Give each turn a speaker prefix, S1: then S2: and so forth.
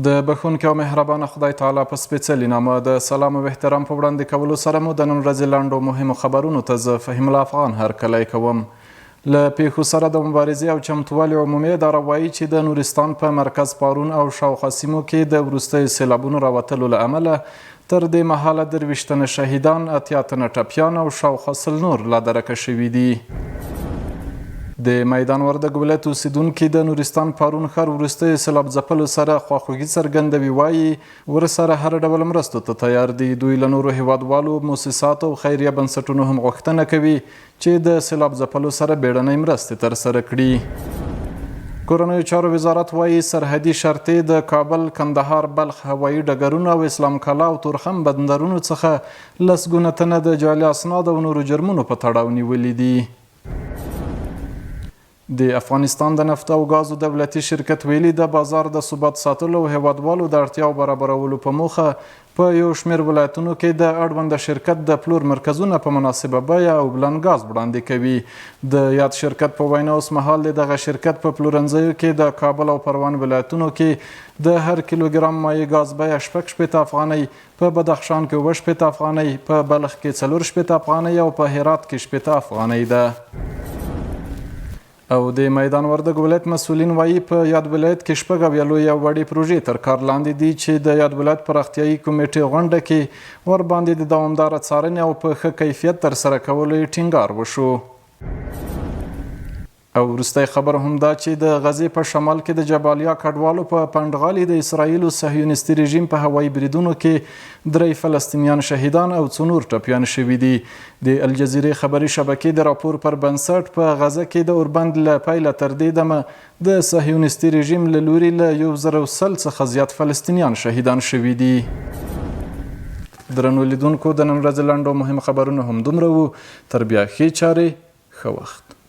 S1: د بخښونکي او مهربانه خدای تعالی په سپېڅلي نامه د سلام او احترام په وړاندې کولو سره مو د نن ورځې لنډو مهمو خبرونو ته زه فهیم الله افغان هرکلی کوم. له پیښو سره د مبارزې او چمتووالي عمومي اداره وایي چې د نورستان په مرکز پارون او شاوخوا سیمو کې د وروستیو سیلابونو راوتلو له امله تر دې مهاله 23 تنه شهیدان، 80 تنه ټپیان او شاوخوا 100 نور لا درکه شوي دي. د میدان وردګ ولایت اوسیدونکي د نورستان پارون ښار وروستیو سیلاب ځپلو سره خواخوږي څرګندوي، وایي ورسره هر ډول مرستو ته تیار دي. دوی له نورو هیوادوالو، موسساتو او خیریه بنسټونو هم غوښتنه کوي چې د سیلاب ځپلو سره بیړنۍ مرستې ترسره کړي. کورنیو چارو وزارت وایي سرحدي شرطې د کابل، کندهار، بلخ هوایي ډګرونو او اسلام کلا او تورخم بندرونو څخه 10 تنه د جعلي اسنادو او نورو جرمونو په تړاو نیولي دي. د افغانستان د نفت او ګازو دولتي شرکت ویلي د بازار د ثبات ساتلو او هیوادوالو د اړتیاو برابرولو په موخه په یو شمېر ولایتونو کې د اړونده شرکت د پلور مرکزونه په مناسبه بیه او بلند ګاز وړاندې کوي. د یاد شرکت په وینا اوسمهال د دغه شرکت په پلورنځیو کې د کابل او پروان ولایتونو کې د هر کیلوګرام مایع ګاز بیه 60 افغانۍ، په بدخشان کې 60 افغانۍ، په بلخ کې 40 افغانۍ او په هرات کې 60 افغانۍ ده. او د میدان وردګ ولایت مسؤلین وایي په یاد ولایت کې 6 لویې او وړې پروژې تر کار لاندې دي چې د یاد ولایت پراختیایي کمیټې غونډه کې ورباندې د دوامداره څارنې او په ښه کیفیت ترسره کولو یې ټینګار وشو. او وروستی خبر هم دا چې د غزې په شمال کې د جبالیا کډوالو په پنډغالي د اسرائیلو صهیونیستي رژیم په هوایي بریدونو کې 3 فلسطینیان شهیدان او 2 نور ټپیان شوي دي. د الجزیرې خبري شبکې د راپور پر بنسټ په غزه کې د اوربند له پیله تر دې دمه د صهیونیستي رژیم له لوري له 1000 څخه زیات فلسطینیان شهیدان شوي دي. درنو لیدونکو، د نن ورځې لنډو مهم خبرونه هم دومره وو. تر بیا ښې چارې، ښه وخت.